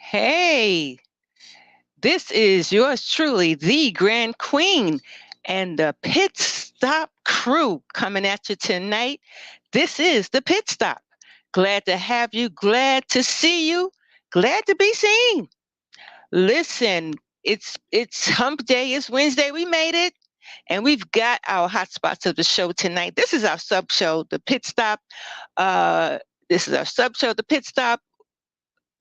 Hey, this is yours truly, the Grand Queen and the Pit Stop crew coming at you tonight. This is the Pit Stop. Glad to have you, glad to see you, glad to be seen. Listen, it's hump day, it's Wednesday, we made it, and we've got our hot spots of the show tonight. This is our sub show, the Pit Stop. Uh this is our sub show, the Pit Stop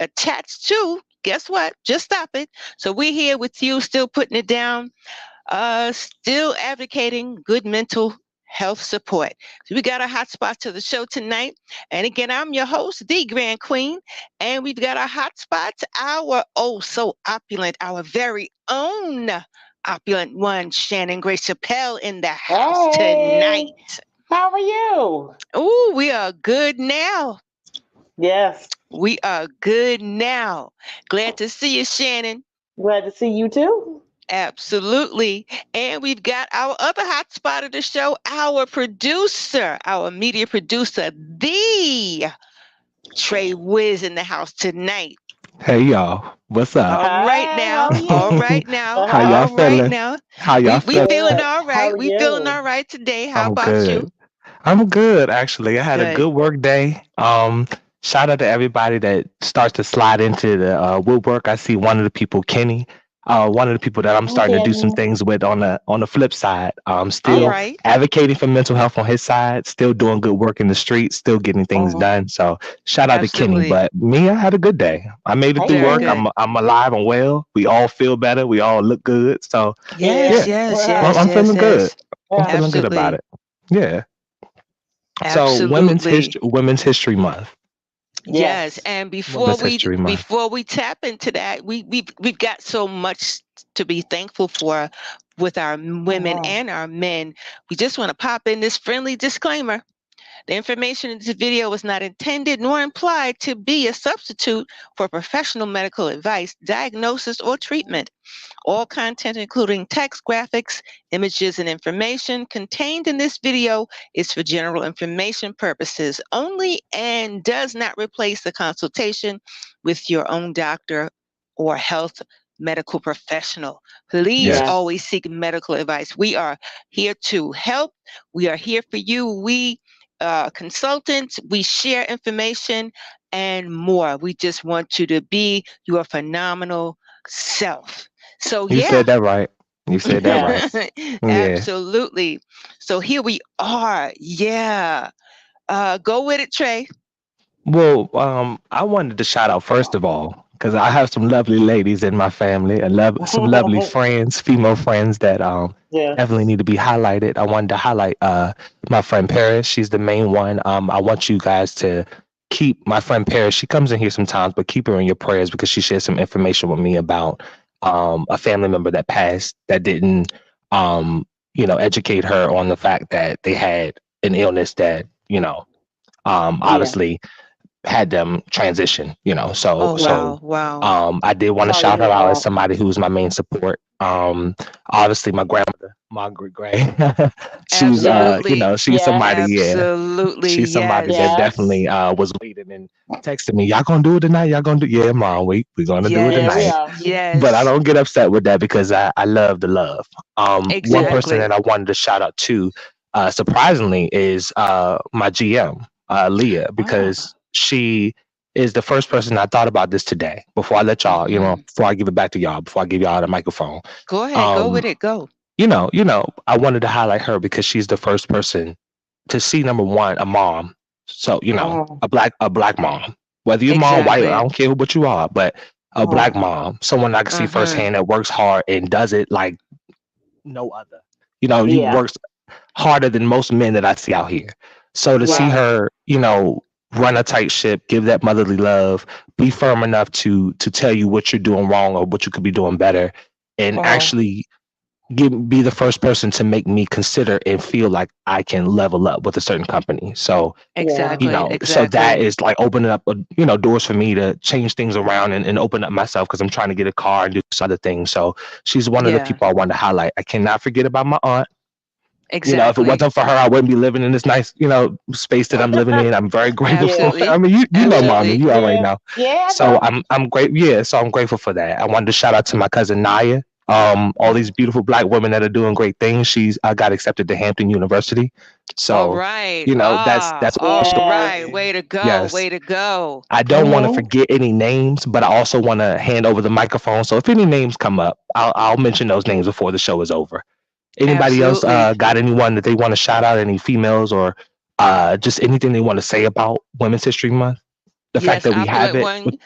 attached to, guess what? Just stop it. So we're here with you, still putting it down, still advocating good mental health support. So we got our hot spot to the show tonight. And again, I'm your host, the Grand Queen. And we've got our hot spots, our oh so opulent, our very own opulent one, Shannon Grace Chappelle in the house Hey, tonight. how are you? Oh, we are good now. Yes, We are good now. Glad to see you, Shannon. glad to see you too. Absolutely. And we've got our other hot spot of the show, our producer, our media producer, the Trey Wiz in the house tonight. Hey y'all, what's up? All right Hi, how now. are All you? right now. How y'all All right feeling? now. How y'all We feeling? feeling Good. all How right. are We feeling you? all right today. How I'm about you? good. I'm good actually. I had a Good. good work day. Shout out to everybody that starts to slide into the woodwork. I see one of the people, Kenny, one of the people that I'm Hi, starting to do some Kenny. things with on the flip side. All Still Yes. right. advocating for mental health on his side. Still doing good work in the streets. Still getting things Mm-hmm. done. So shout out to Kenny. Absolutely. But me, I had a good day. I made it through Very work. Hey. good. I'm alive and well. We all feel better. We all look good. So Yeah. Yes, yeah, yes, Right. yes, I'm yes, feeling good. yes. I'm Yeah. feeling good about Absolutely. it. Yeah. So Absolutely. Women's History Month. Yes, Yes. and before Women's we History Month. before we tap into that, we've got so much to be thankful for with our women Mm-hmm. and our men. We just want to pop in this friendly disclaimer. The information in this video is not intended nor implied to be a substitute for professional medical advice, diagnosis, or treatment. All content, including text, graphics, images, and information contained in this video is for general information purposes only and does not replace the consultation with your own doctor or health medical professional. Please Yes. Yes. always seek medical advice. We are here to help. We are here for you. We consultants, we share information and more. We just want you to be your phenomenal self. So You yeah, said that right. You said that right. Yes. Yeah. absolutely. So here we are. Yeah. Go with it, Trey. Well, I wanted to shout out first of all because I have some lovely ladies in my family and some lovely friends, female friends that definitely Yes. need to be highlighted. I wanted to highlight my friend Paris. She's the main one. I want you guys to keep my friend Paris. She comes in here sometimes, but keep her in your prayers because she shared some information with me about a family member that passed that didn't educate her on the fact that they had an illness that Yeah. obviously had them transition, so Oh Yeah. wow, wow. I did want to Sorry to shout her hear out as that. somebody who's my main support. Obviously my grandmother, Margaret Gray. she's Yes. Absolutely. she's somebody, Yes. yeah. Absolutely. She's somebody Yes. that Yes. definitely was waiting and texting me, y'all gonna do it tonight? Y'all gonna do, yeah, mom, we're gonna do it Yeah, we Yes. tonight. are. But I Yes. don't get upset with that because I love the love. One Yes. person Exactly. that I wanted to shout out to, surprisingly, is my GM, Leah, Ah. because she is the first person I thought about this today. Before I let y'all, Hmm. before I give it back to y'all, before I give y'all the microphone, Go ahead. Go um, with it. Go. I wanted to highlight her because she's the first person to see number one, a mom. So, Mm-hmm. a black mom. Whether you're mom, white, I Exactly. don't care what you are, but a black Mm-hmm. mom, someone I can see Hmm. firsthand that works hard and does it like no other. You Yeah. works harder than most men that I see out here. So to see Right. her, run a tight ship, give that motherly love, be firm enough to tell you what you're doing wrong or what you could be doing better, and Mm-hmm. actually be the first person to make me consider and feel like I can level up with a certain company. So Yeah. Exactly. so that Exactly. is like opening up doors for me to change things around and open up myself because I'm trying to get a car and do some other things. So she's one of the Yeah. people I want to highlight. I cannot forget about my aunt. If it Exactly. wasn't for her, I wouldn't be living in this nice, space that I'm living in. I'm very grateful. Yeah. I Absolutely. mean, you know, mommy, Absolutely. you already Yeah. know. Yeah, I So know. I'm great. Yeah. So I'm grateful for that. I wanted to shout out to my cousin Naya. All these beautiful black women that are doing great things. I got accepted to Hampton University. All So, right. that's All also Yes. right. Way to go. yes. Way to go. I don't want to Mm-hmm. forget any names, but I also want to hand over the microphone. So if any names come up, I'll mention those names before the show is over. Anybody else Absolutely. got anyone that they want to shout out? Any females or just anything they want to say about Women's History Month? The fact Yes, that we I'll have put it. one.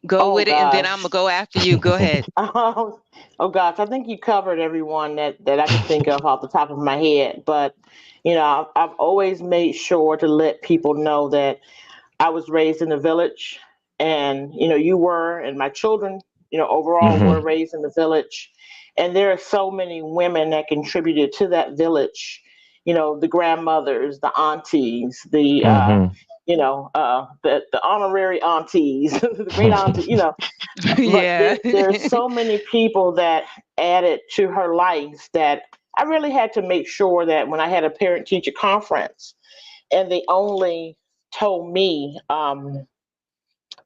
Go Oh with it, and then I'm gonna gosh. go after you. Go ahead. Oh gosh, I think you covered everyone that I could think of off the top of my head. But I've always made sure to let people know that I was raised in the village, and you were, and my children, overall were Hmm. raised in the village, and there are so many women that contributed to that village. The grandmothers, the aunties, Hmm. the honorary aunties, the great auntie. But Yeah. there's so many people that added to her life that I really had to make sure that when I had a parent teacher conference and they only told me,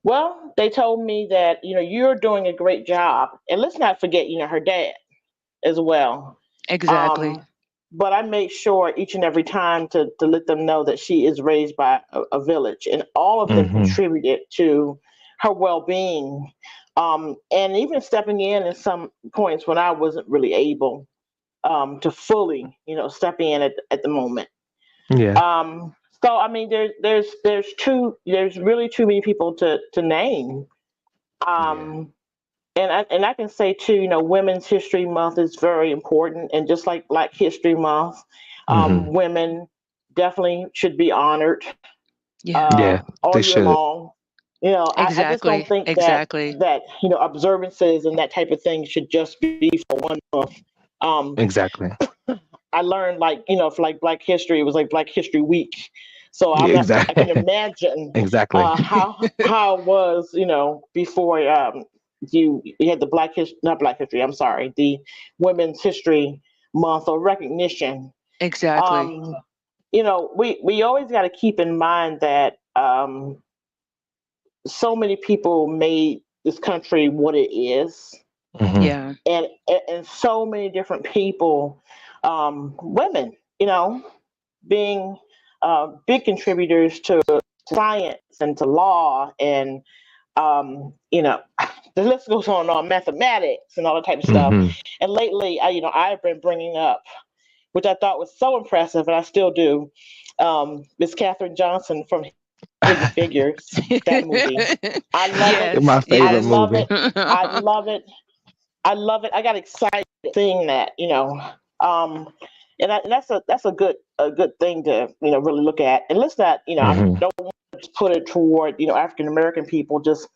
well, they told me that, you're doing a great job. And let's not forget, her dad as well. Exactly. Um, but I make sure each and every time to let them know that she is raised by a village, and all of them Hmm. contributed to her well-being, and even stepping in some points when I wasn't really able to fully, step in at the moment. Yeah. So I mean, there's really too many people to name. Yeah. Um, and I can say too, Women's History Month is very important, and just like Black History Month, Hmm. women definitely should be honored Yeah. Yeah. all They year should. long. I just don't Exactly. think that Exactly. observances and that type of thing should just be for one month. Um, Exactly. I learned, like, for like Black History, it was like Black History Week. So Yeah. I can Exactly. imagine Exactly. how it was, before you had the Black History, not Black History, I'm sorry, the Women's History Month or recognition. Exactly. Um, we always got to keep in mind that so many people made this country what it is, Hmm. Yeah. and so many different people, women, being big contributors to science and to law, and the list goes on and on, mathematics and all that type of stuff. Hmm. And lately, I've been bringing up, which I thought was so impressive, and I still do, Miss Katherine Johnson from Hidden Figures, that movie. I love it. Yes. My I favorite Yes. love movie. it. I love it. I love it. I got excited seeing that, um, and that's a good thing to really look at. And let's not, I Hmm. don't want to put it toward African American people, just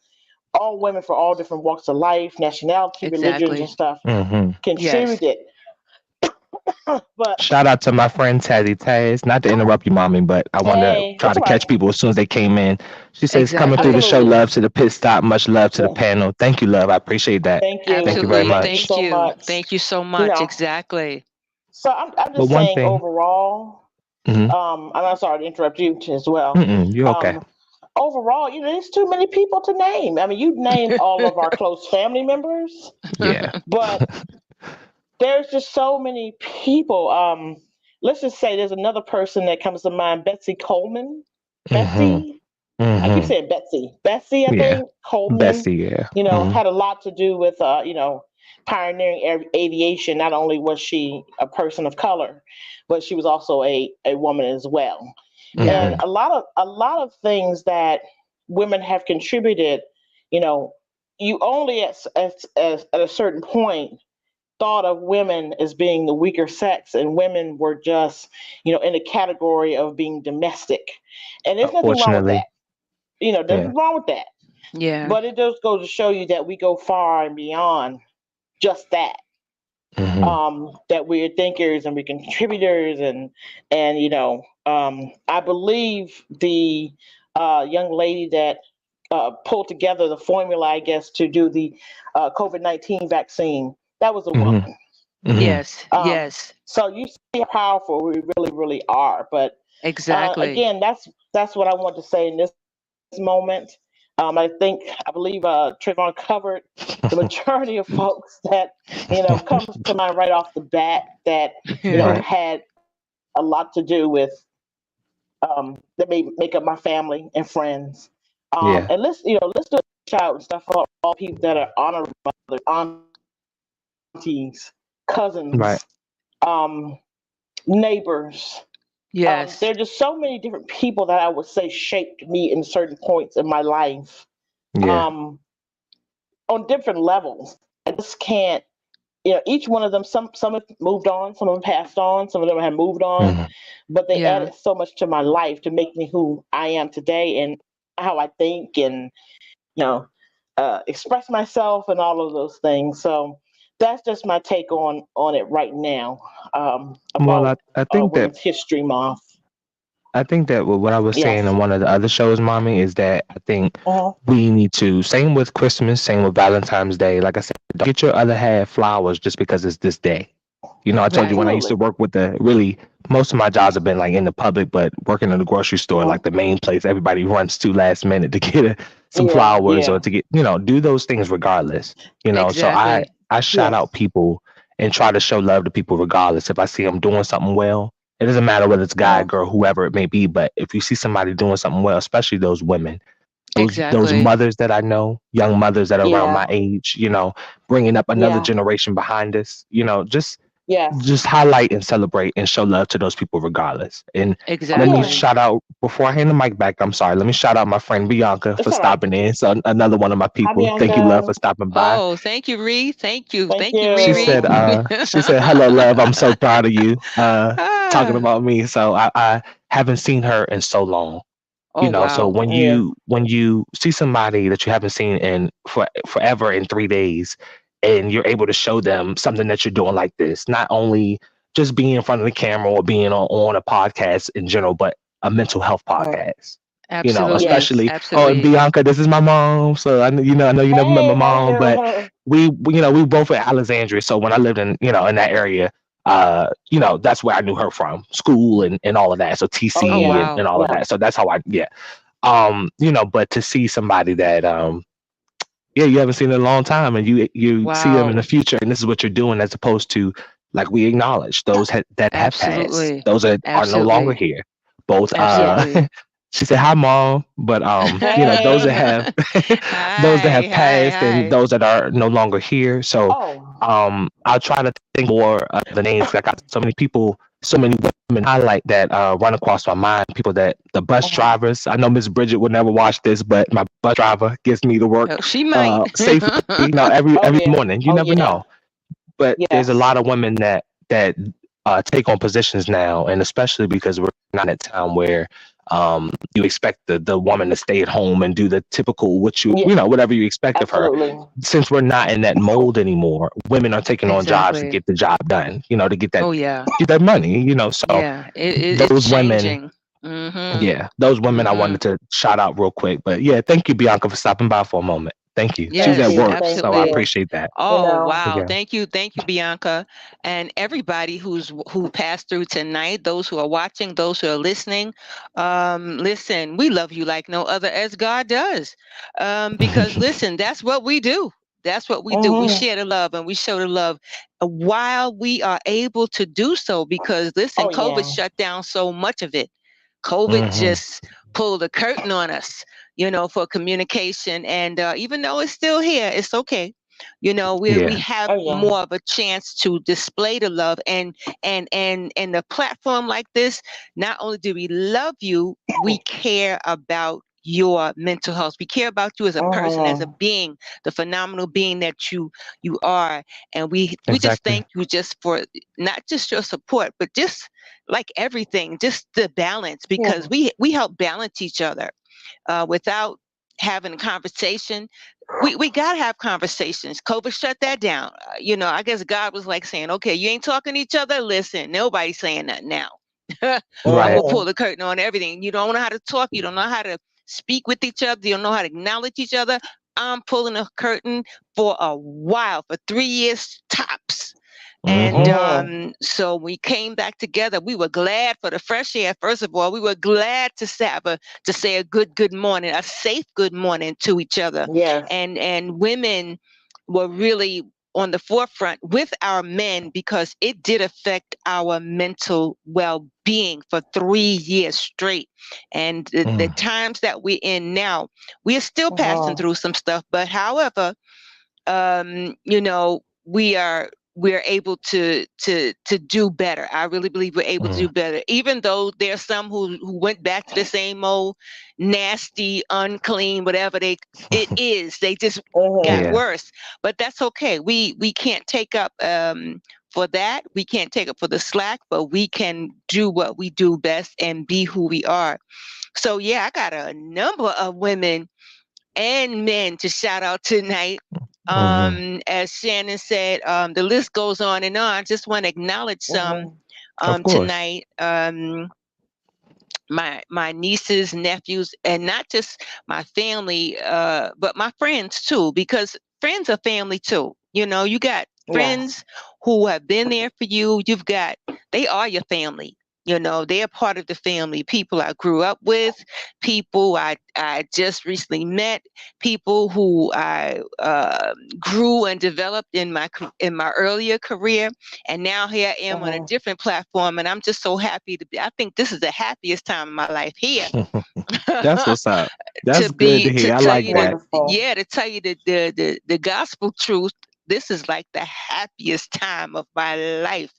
all women for all different walks of life, nationality, religions, and Exactly. stuff Hmm. Yes. contributed. But Shout out to my friend Tazzy Taz. Not to interrupt you, mommy, but I wanted to hey, try that's to all right. catch people as soon as they came in. She says, coming through Exactly. the show, Absolutely. love to the pit stop, much love to the Yeah. panel. Thank you, love. I appreciate that. Thank you. Thank you very Absolutely. Thank you much. Thank so you. much. Thank you so You much. know, Exactly. so I'm But just one saying thing, overall, hmm and I'm sorry to interrupt you as well. you're okay. Um, Overall, there's too many people to name. I mean, you named all of our close family members, Yeah. but there's just so many people. Let's just say there's another person that comes to mind, Betsy Coleman. Hmm. Betsy, I keep Hmm. saying Betsy. Betsy, I Yeah. think Coleman, Bessie, yeah. Hmm. had a lot to do with, pioneering aviation. Not only was she a person of color, but she was also a woman as well. Yeah. And Hmm. a lot of things that women have contributed, you know, you only at a certain point thought of women as being the weaker sex, and women were just, in the category of being domestic. And there's nothing wrong with Unfortunately, that. There's yeah. nothing wrong with that. Yeah. But it does go to show you that we go far and beyond just that. Hmm. That we're thinkers and we're contributors, and I believe the young lady that pulled together the formula, I guess, to do the COVID-19 vaccine, that was a Hmm. woman. Hmm. Yes. Um, Yes. so you see how powerful we really, really are. But Exactly. again, that's what I want to say in this moment. I believe Trayvon covered the majority of folks that comes to mind right off the bat that Right. had a lot to do with that may make up my family and friends. Yeah. And let's do a shout and stuff for all people that are honorable mothers, aunties, cousins, Right. um, neighbors. There are Yes. just so many different people that I would say shaped me in certain points in my life, Yeah. um, on different levels. I just can't. Each one of them. Some have moved on, some of them passed on, some of them have moved on, Hmm. but they Yeah. added so much to my life to make me who I am today and how I think and you know express myself and all of those things. So that's just my take on it right now, Well, about I think that Women's History Month. what I was saying Yes. in one of the other shows, mommy, is that I think Uh-huh. we need to, same with Christmas, same with Valentine's Day. Like I said, don't get your other half flowers just because it's this day. I told you Right. when I used to Absolutely. work with most of my jobs have been like in the public, but working in the grocery store, Uh-huh. like the main place everybody runs to last minute to get some Yeah. flowers or Yeah. to get, do those things regardless. So Exactly. I shout Yes. out people and try to show love to people regardless. If I see them doing something well, it doesn't matter whether it's guy, Uh-huh. girl, whoever it may be, but if you see somebody doing something well, especially those women, those Exactly. mothers that I know, young mothers that are around Yeah. my age, bringing up another Yeah. generation behind us, Yes. just highlight and celebrate and show love to those people regardless. And Oh let me yeah. Exactly. shout out before I hand the mic back. I'm sorry. Let me shout out my friend Bianca for It's all right. stopping in. So another one of my Hi people. Thank you, love, Bianca. for stopping by. Oh, thank you, Ree. Thank you. Thank Thank you, you. Riri. She said, hello, love. I'm so proud of you. Talking Ah. about me. So I haven't seen her in so long. Oh, So wow. Yeah. when you see somebody that you haven't seen in forever in 3 days, and you're able to show them something that you're doing like this, not only just being in front of the camera or being on a podcast in general, but a mental health Uh-huh. podcast. Absolutely. Yes. Especially, oh, and Absolutely. Bianca, this is my mom. So I know you never met my Hey, how you mom, but doing? we both at Alexandria. So when I lived in that area, that's where I knew her from, school and all of that. So Oh Oh, TC yeah. and wow. all of Yeah. that. So that's how yeah. But to see somebody that yeah, you haven't seen in a long time, and you see them in the Wow. future, and this is what you're doing, as opposed to, like, we acknowledge those that have passed, Absolutely. those are no longer Absolutely. here. Both Yes. Absolutely. she said hi, mom, but those that Hey. have those that Hi. have Hi. passed and Hi. those that are no longer here. So Oh. I'll try to think more of the names. I got so many people, so many women highlight that run across my mind. People that the bus Uh-huh. drivers. I know Miss Bridget would never watch this, but my bus driver gets me to Oh, work she might. safely. Oh Every yeah. morning. You Oh never yeah. know. But there's a Yes. lot of women that take on positions now, and especially because we're not at a time where you expect the woman to stay at home and do the typical Yeah. whatever you expect of her. Absolutely. Since we're not in that mold anymore, women are taking on jobs to Exactly. get the job done. To Oh, yeah. get that money. So Yeah. It's those women, changing. Mm-hmm. yeah, those women I Mm-hmm. wanted to shout out real quick. But yeah, thank you, Bianca, for stopping by for a moment. Thank you. She was Thank at Yes, you. work, Thank so I absolutely. you. appreciate that. You Oh, know. wow. Yeah. Thank you, Bianca. And everybody who passed through tonight, those who are watching, those who are listening. Listen, we love you like no other, as God does. Because listen, that's what we do. That's what we do. We Hmm. share the love and we show the love while we are able to do so, because listen, Oh COVID yeah. shut down so much of it. COVID Hmm. just pulled a curtain on us, for communication. And even though it's still here, it's okay. We Yeah. have Oh yeah. more of a chance to display the love, and a platform like this. Not only do we love you, we care about your mental health. We care about you as a person, as a Hmm. being, the phenomenal being that you are. And we just Exactly. thank you just for not just your support, but just like everything, just the balance, because Yeah. we help balance each other without having a conversation. We got to have conversations. COVID shut that down. I guess God was like saying, okay, you ain't talking to each other. Listen, nobody's saying that now. I'm Right. going to pull Hmm. the curtain on everything. You don't know how to talk. You don't know how to speak with each other. You don't know how to acknowledge each other. I'm pulling a curtain for a while, for 3 years tops. And Mm-hmm. so we came back together. We were glad for the fresh air. First of all, we were glad to say a good morning, a safe good morning to each other. Yes. And women were really on the forefront with our men because it did affect our mental well-being for 3 years straight. And the times that we're in now, we are still passing through some stuff. But however, we're able to do better. I really believe we're able to do better, even though there's some who went back to the same old nasty, unclean, whatever it is. They just got Yeah. worse. But that's okay. We can't take up for that. We can't take up for the slack, but we can do what we do best and be who we are. So yeah, I got a number of women and men to shout out tonight. As Shannon said, the list goes on and on. I just want to acknowledge some Of course. tonight. My nieces, nephews, and not just my family, but my friends too, because friends are family too. You got Yes. friends who have been there for you. They are your family. They are part of the family. People I grew up with, people I just recently met, people who I grew and developed in my earlier career, and now here I am on a different platform, and I'm just so happy to be. I think this is the happiest time of my life here. That's what's up. That's good to To hear. I tell like you that, that. Wonderful. yeah, to tell you the gospel truth. This is like the happiest time of my life.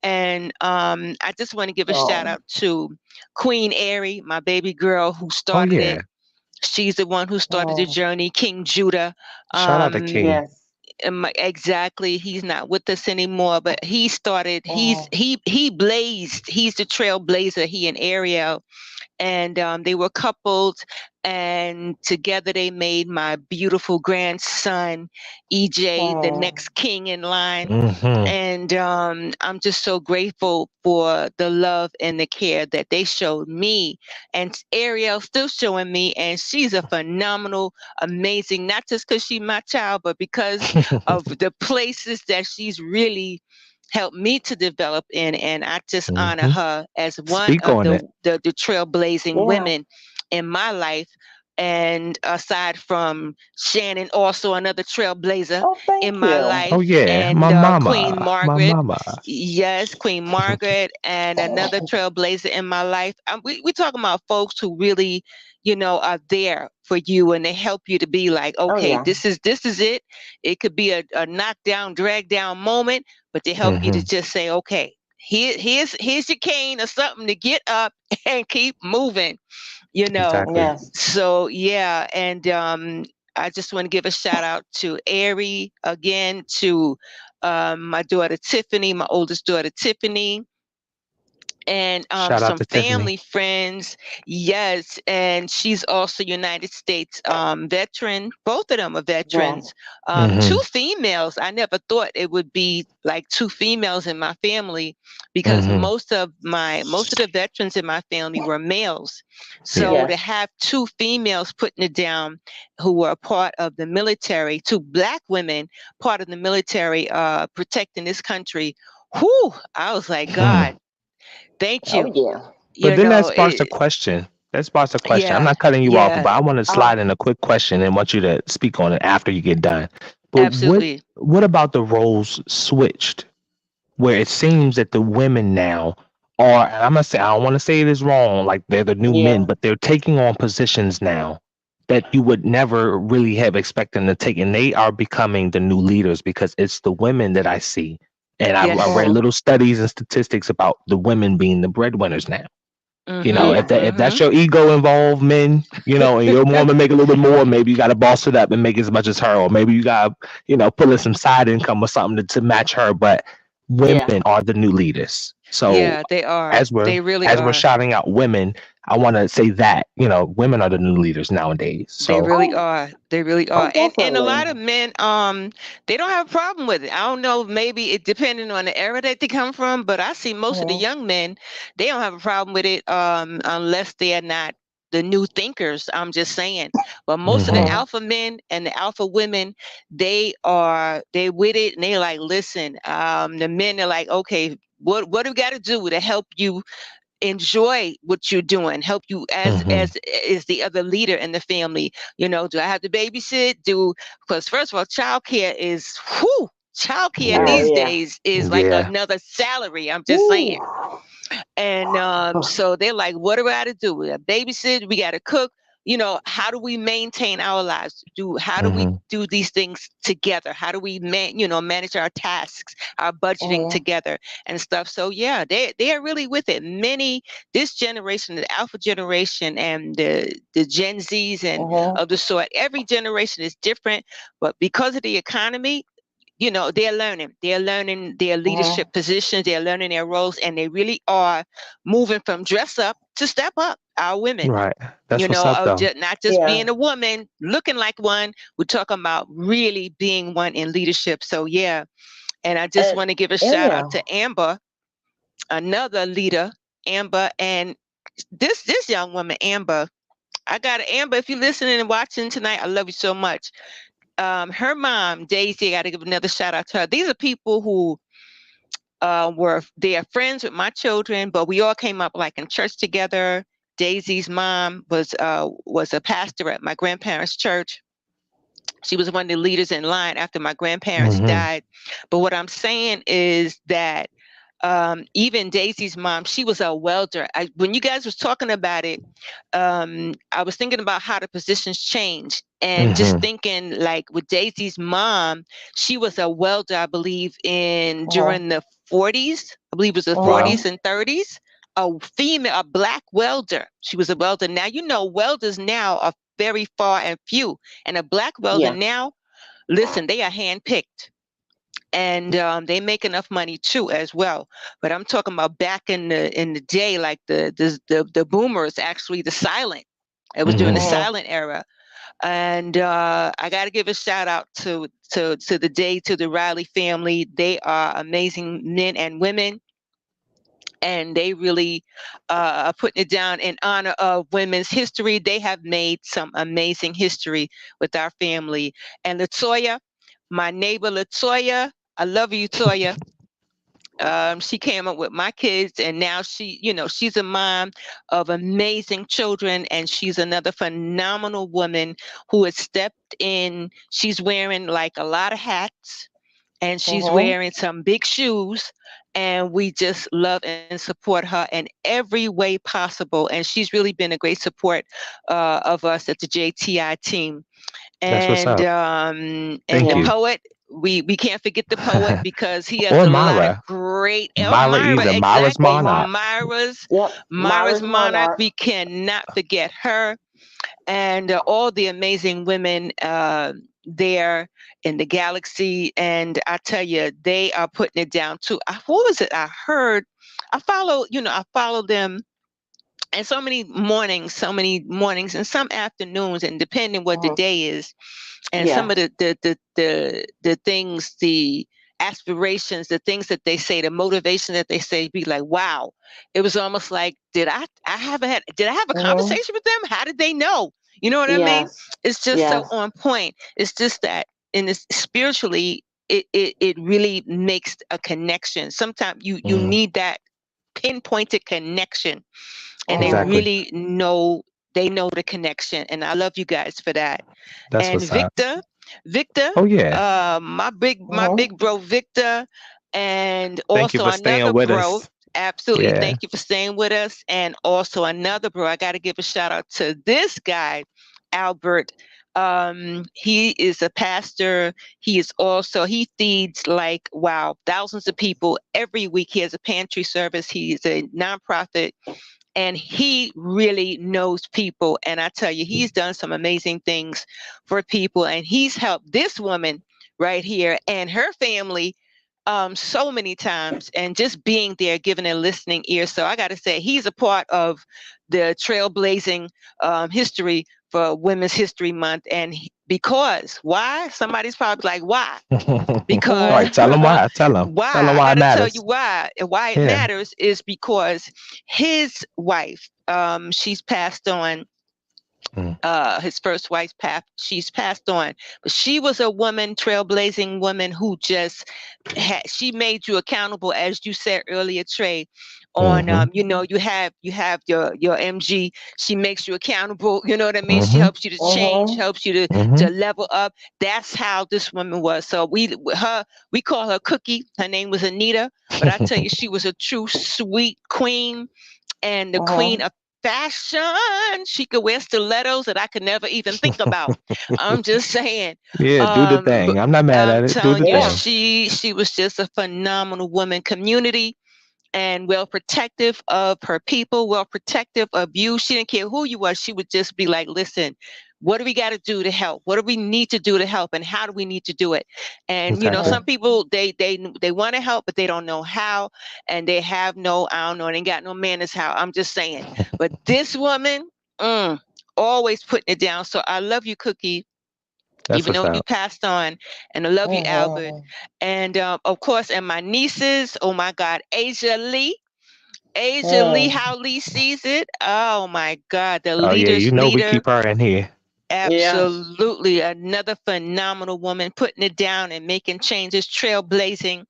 And I just want to give a shout Oh. out to Queen Airy, my baby girl who Oh started yeah. it. She's the one who started the Oh. journey. King Judah. Shout out to King. Yes. Exactly. He's not with us anymore, but he started, Oh. he blazed, he's the trailblazer, he and Ariel. And they were coupled, and together they made my beautiful grandson, EJ, the Oh. next king in line. Mm-hmm. And I'm just so grateful for the love and the care that they showed me. And Ariel still showing me, and she's a phenomenal, amazing, not just because she's my child, but because of the places that she's really helped me to develop in. And I just honor Mm-hmm. her as one Speak of on the it. trailblazing Yeah. women in my life. And aside from Shannon, also another trailblazer Oh, in thank my you. Oh life, yeah. and My Queen mama. My Margaret. mama. Yes, Queen Margaret, and another trailblazer in my life. We talking about folks who really, are there for you, and they help you to be like, Oh okay, yeah. this is it. It could be a knockdown, drag down moment, but they help you to Mm-hmm. just say, okay, here's your cane or something to get up and keep moving. you know Exactly. Yes. so yeah. And I just want to give a shout out to Ari again, to my daughter Tiffany, my oldest daughter Tiffany, and Shout out some to Tiffany. family friends. Yes, and she's also United States veteran. Both of them are Yes. veterans. Two Mm-hmm. females. I never thought it would be like two females in my family, because Mm-hmm. most of the veterans in my family were males. Yeah. So to Yes. have two females putting it down, who were part of the military, two Black women part of the military, protecting this country. Whew, I was like, Hmm. God, thank Oh you. yeah. But then that sparks a It, question. That sparks a question. I'm yeah, not cutting you off, but yeah, I want to Uh, slide in a quick question and want you to speak on it after you get done. But absolutely. what about the roles switched, where it seems that the women now are, and I'm gonna say, I don't want to say it is wrong, like they're the new men, yeah. but they're taking on positions now that you would never really have expected them to take, and they are becoming the new leaders because it's the women that I see. And I Yes. read Mm. little studies and statistics about the women being the breadwinners now. Mhm. Yeah. If that's Mhm. your ego involved, men, and your woman make a little bit more, maybe you got to boss it up and make as much as her, or maybe you got pull in some side income or something to match her. But Yeah. women are the new leaders. So Yeah, they are. as we're They really as we're are. shouting out women, I want to say that women are the new leaders nowadays. They So really Oh. are. They really Oh, are. And a definitely. lot of men, they don't have a problem with it. I don't know, maybe it depending on the era that they come from, but I see most of the Mm. young men, they don't have a problem with it, unless they are not the new thinkers. I'm just saying. But most of the Mm-hmm. Mhm. alpha men and the alpha women, they with it, and they like, listen. The men are like, okay, what do we got to do to help you enjoy what you're doing, help you Mm-hmm. as is the other leader in the family. Do I have to babysit? Because first of all, childcare is childcare Oh Yeah. these yeah. days is like Yeah. another salary. I'm just saying. Woo. And so they're like, what do I got to do? We got to babysit, we got to cook. How do we maintain our lives? How do we Mm-hmm. do these things together? How do we manage our tasks, our budgeting Mhm. together and stuff? So yeah, they are really with it. This generation, the alpha generation and the Gen Zs and Mhm. of the sort, every generation is different, but because of the economy, they're learning their Mhm. leadership positions, they're learning their roles, and they really are moving from dress up to step up. Our women, Right. That's what's up, of though. not just Yeah. being a woman looking like one, we're talking about really being one in leadership. So yeah. And I just And want to give a and shout yeah. out to Amber, another leader. Amber, and this young woman, Amber. I got Amber, if you're listening and watching tonight, I love you so much. Her mom, Daisy, I got to give another shout out to her. These are people who they are friends with my children, but we all came up like in church together. Daisy's mom was a pastor at my grandparents' church. She was one of the leaders in line after my grandparents Mm-hmm. died. But what I'm saying is that even Daisy's mom, she was a welder. When you guys was talking about it, I was thinking about how the positions change, and just Mm-hmm. thinking like with Daisy's mom, she was a welder, I believe, in Mhm. during the 40s. I believe it was the Wow. 40s Mhm. and 30s. A black welder. She was a welder. Now welders now are very far and few, and a black welder Yeah. now, listen, they are handpicked, and they make enough money too as well. But I'm talking about back in the day, like the boomers, actually the silent. It was during the Mm-hmm. Mhm. silent era, and I got to give a shout out to the Riley family. They are amazing men and women, and they really are putting it down in honor of women's history. They have made some amazing history with our family. And Latoya, my neighbor Latoya, I love you, Toya. She came up with my kids, and now she's a mom of amazing children, and she's another phenomenal woman who has stepped in. She's wearing like a lot of hats, and she's Mhm. wearing some big shoes, and we just love and support her in every way possible. And she's really been a great support of us at the JTI team. That's what's And up. Thank the Yeah. you. poet, we can't forget the poet because he has Or a lot of Myra. great Myra Myra, either. Myra's exactly. Monarch. Mhm. Myra's Yep. Myra's Myra's monarch. Monarch. We cannot forget her, and all the amazing women there in the galaxy. And I tell you, they are putting it down too. What was it? I heard. I follow them, and so many mornings, and some afternoons, and depending what the Mhm. day is, and some Yeah. of the things, the aspirations, the things that they say, the motivation that they say, be like, wow. It was almost like, did I have a Mhm. conversation with them? How did they know? You know what I mean? Yes. It's just so Yes. on point. It's just that in this spiritually, it really makes a connection. Sometimes you Mm, need that pinpointed connection, and they Mhm. exactly. really know, they know the connection, and I love you guys for that. That's And what's up. Victor, Oh yeah. my Mhm. big bro Victor, and Thank you also for another staying with bro. us. Absolutely, Yeah. thank you for staying with us. And also another bro. I got to give a shout out to this guy, Albert. He is a pastor. He feeds like, wow, thousands of people every week. He has a pantry service. He's a nonprofit, and he really knows people. And I tell you, he's done some amazing things for people, and he's helped this woman right here and her family so many times, and just being there, giving a listening ear. So I got to say, he's a part of the trailblazing history for Women's History Month. And because why? Somebody's probably like, why? All Because right. Tell them Mhm. why. Tell them. Tell them why? I why got it to tell you matters. why. Why it Yeah. matters is because his wife, she's passed on. His first wife, she's passed on, but she was a woman, trailblazing woman who just she made you accountable, as you said earlier, Trey. On you know, you have your MG. She makes you accountable. You know what I mean? She helps you to change, helps you to level up. That's how this woman was. So we call her Cookie. Her name was Anita, but I tell you, she was a true sweet queen and the queen of fashion. She could wear stilettos that I could never even think about. I'm just saying. Yeah, do the thing. I'm not mad I'm at it. Do the telling you, thing. she was just a phenomenal woman. Community and well protective of her people, well protective of you. She didn't care who you were. She would just be like, listen, what do we got to do to help? What do we need to do to help? And how do we need to do it? And, you know, some people, they want to help, but they don't know how. And they have no, I don't know, they ain't got no manners how. I'm just saying. But this woman, always putting it down. So I love you, Cookie. That's Even what's though you up. passed on, and I love you, Albert. And of course, and my nieces, oh my God, Asia Lee, how Lee sees it. Oh my God, the Oh yeah, you leader's know we leader. keep her in here. Absolutely. Another phenomenal woman, putting it down and making changes, trailblazing.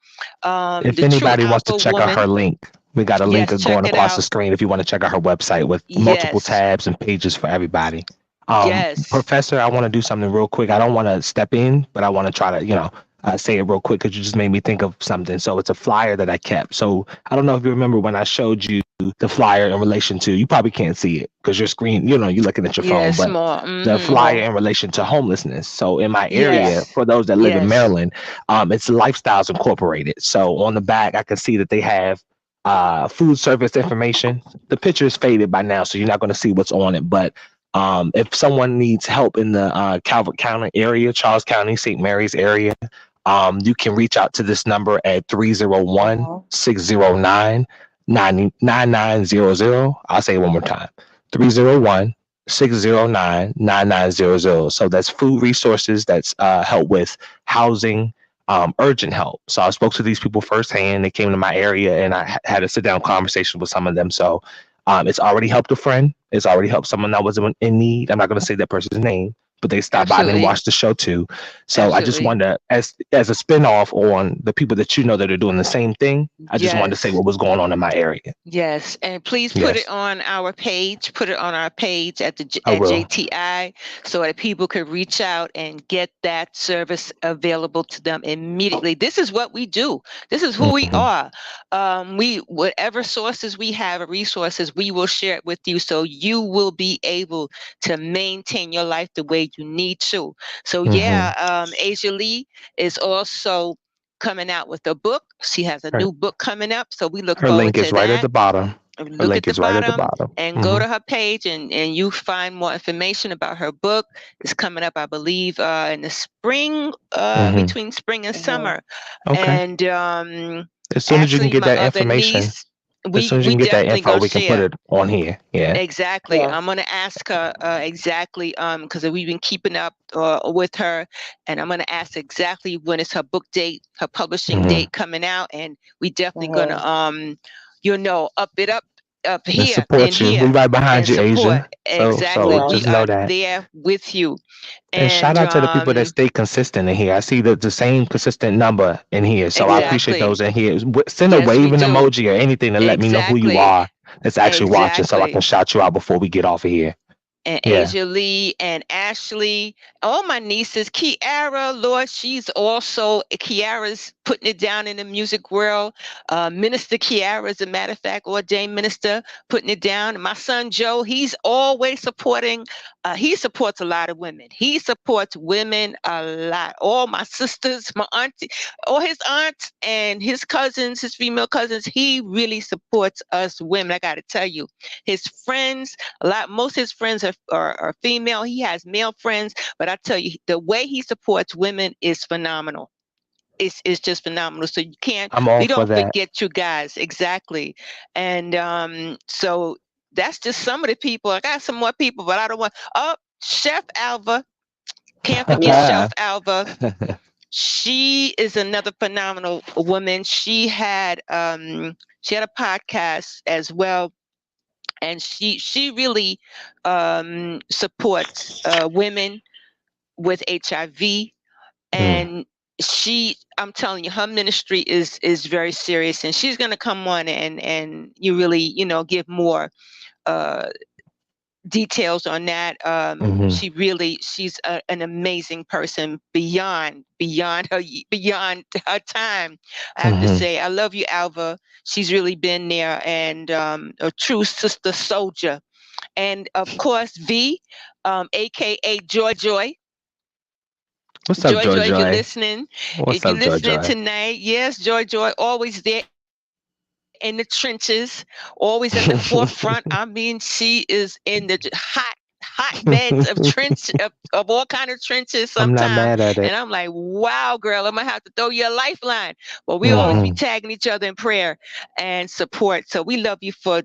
If The true anybody wants to alpha check out her woman. link, we got a link Yes, check going it across the out. screen if you want to check out her website with multiple Yes. tabs and pages for everybody. Yes. Professor, I want to do something real quick. I don't want to step in, but I want to try to, say it real quick because you just made me think of something. So it's a flyer that I kept. So I don't know if you remember when I showed you the flyer in relation to, you probably can't see it because your screen, you're looking at your phone, but small. the flyer in relation to homelessness. So in my area, Yes. for those that live in Yes. Maryland, it's Lifestyles Incorporated. So on the back, I can see that they have food service information. The picture is faded by now, so you're not going to see what's on it. But if someone needs help in the Calvert County area, Charles County, St. Mary's area, you can reach out to this number at 301-609-9900. I'll say it one more time. 301-609-9900. So that's food resources, that's help with housing, urgent help. So I spoke to these people firsthand. They came to my area and I had a sit down conversation with some of them. So it's already helped a friend. It's already helped someone that was in need. I'm not going to say that person's name, but they stopped by and watched the show too. So I just wanted to, as a spinoff on the people that that are doing the same thing, I just wanted to say what was going on in my area. Yes, and please put it on our page. Put it on our page at JTI, so that people could reach out and get that service available to them immediately. This is what we do. This is who we are. Whatever sources we have, resources, we will share it with you, so you will be able to maintain your life the way you need to. So Asia Lee is also coming out with a book. She has a new book coming up, so we look forward to that. Her link is right at the bottom. Look at the bottom and go to her page, and you find more information about her book. It's coming up, I believe, in the spring, between spring and summer. And as soon as you can get that information, as soon as you can get that info, we can put it on here. Exactly. I'm going to ask her exactly, because we've been keeping up with her, and I'm going to ask exactly when is her book date, her publishing date coming out, and we definitely going to up it up here and support you. We're right behind you, Asia. Exactly. So just know that. There with you. And shout out to the people that stay consistent in here. I see the same consistent number in here. So I appreciate those in here. Send a waving emoji or anything to let me know who you are that's actually watching, so I can shout you out before we get off of here. And Asia Lee and Ashley, all my nieces, Kiara, Lord, Kiara's putting it down in the music world. Minister Kiara, as a matter of fact, ordained minister, putting it down. And my son Joe, he's always supporting. He supports a lot of women. He supports women a lot. All my sisters, my auntie, all his aunts and his cousins, his female cousins, he really supports us women. I got to tell you, his friends, most of his friends are female. He has male friends, but I tell you, the way he supports women is phenomenal. It's just phenomenal. So we don't forget you guys. Exactly. And so that's just some of the people. I got some more people, but I don't want. Oh, Chef Alva. Can't forget Chef Alva. She is another phenomenal woman. She had a podcast as well. and she really supports women with HIV. Mm, And I'm telling you, her ministry is very serious, and she's going to come on and you really, give more uh details on that. hmm She's an amazing person beyond her time. I have to hmm say, I love you, Alva. She's really been there, and a true sister soldier. And of course, V, aka Joy. What's up, Joy, Joy if you're Joy? listening, What's up, Joy Joy? yes, Joy, always there in the trenches, always at the forefront. I mean, she is in the hotbeds of of all kind of trenches I'm not sometime. mad at And it. I'm like, wow, girl, I'm gonna have to throw you a lifeline. But we always be Hmm tagging each other in prayer and support. So we love you for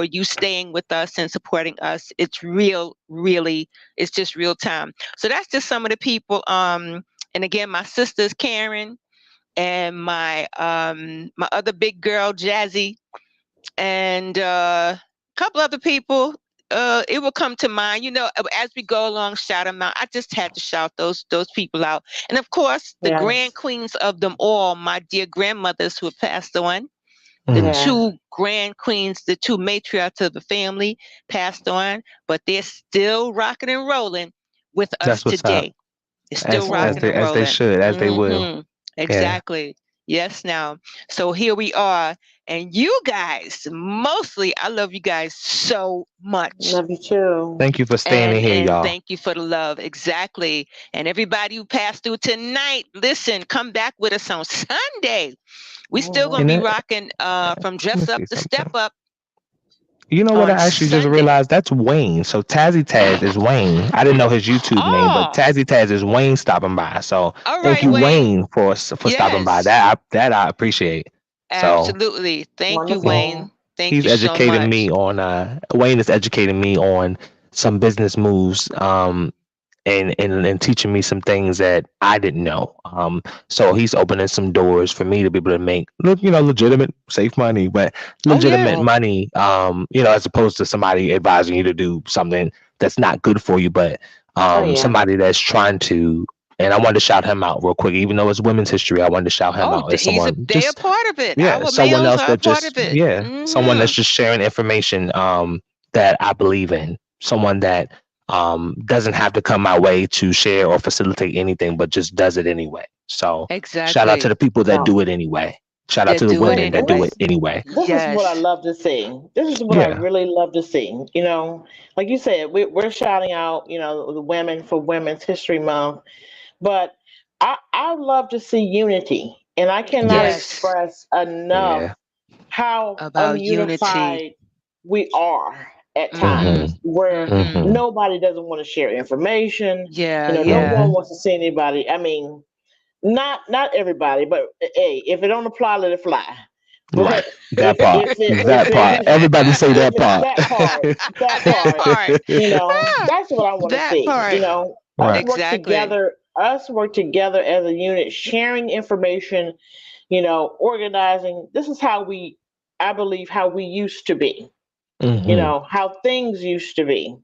you staying with us and supporting us. It's real, really, it's just real time. So that's just some of the people. And again, my sisters Karen and my other big girl Jazzy, and a couple other people. It will come to mind, as we go along. Shout them out. I just had to shout those people out, and of course, the grand Yes. queens of them all, my dear grandmothers who have passed on. The Mm. Yeah. two grand queens, the two matriarchs of the family, passed on, but they're still rocking and rolling with us That's what's up. today. They're still rocking and As they rolling. should, as they will. Mm-hmm. Yeah. Exactly. Yes, now. So here we are. And you guys, mostly, I love you guys so much. Love you too. Thank you for staying in And here, and y'all. thank you for the love. Exactly. And everybody who passed through tonight, listen, come back with us on Sunday. We still gonna And be Mhm. then, rocking from let me dress up see to step something. up You know what? I on actually just Sunday. realized that's Wayne. So Tazzy Taz is Wayne. I didn't know his YouTube name, but Oh, Tazzy Taz is Wayne stopping by. So all thank right, you, Wayne. Wayne, for stopping by. Yes. That I appreciate. So Absolutely. Thank you, he, Wayne. Wonderful. Thank he's you so educating much. me on Wayne is educating me on some business moves. And teaching me some things that I didn't know. So he's opening some doors for me to be able to make, legitimate, safe money, but Oh yeah. legitimate Right. money. As opposed to somebody advising you to do something that's not good for you, but Oh yeah. somebody that's trying to. And I wanted to shout him out real quick, even though it's Women's History. I wanted to shout him Oh, out as someone they a just, part of it. yeah, Our someone males else are a that part just, of it. yeah, someone that's Mm-hmm. just sharing information that I believe in, someone that doesn't have to come my way to share or facilitate anything, but just does it anyway. So shout out to Exactly. the people that No. do it anyway. Shout out They to the do it This, women that and do it anyway. anyway. this is what I Yes. love to see. This is what I Yeah. really love to see. Like you said, we're shouting out, the women for Women's History Month, but I love to see unity, and I cannot Yes. Yes. express enough Yeah. how About unity. ununified we are at Mm-hmm. times, Mhm. where Mm-hmm. Mhm. nobody doesn't want to share information. Yeah, No yeah. one Mhm. wants to see anybody. I mean, not everybody, but hey, if it don't apply, let it fly. Right. But That part. if That it part. is Everybody say if that it's part. that That part, part. Ah, that's what I want to that see. part. Right. Exactly. Us work together as a unit, sharing information, organizing. This is I believe, how we used to be. Mhm. How things used to be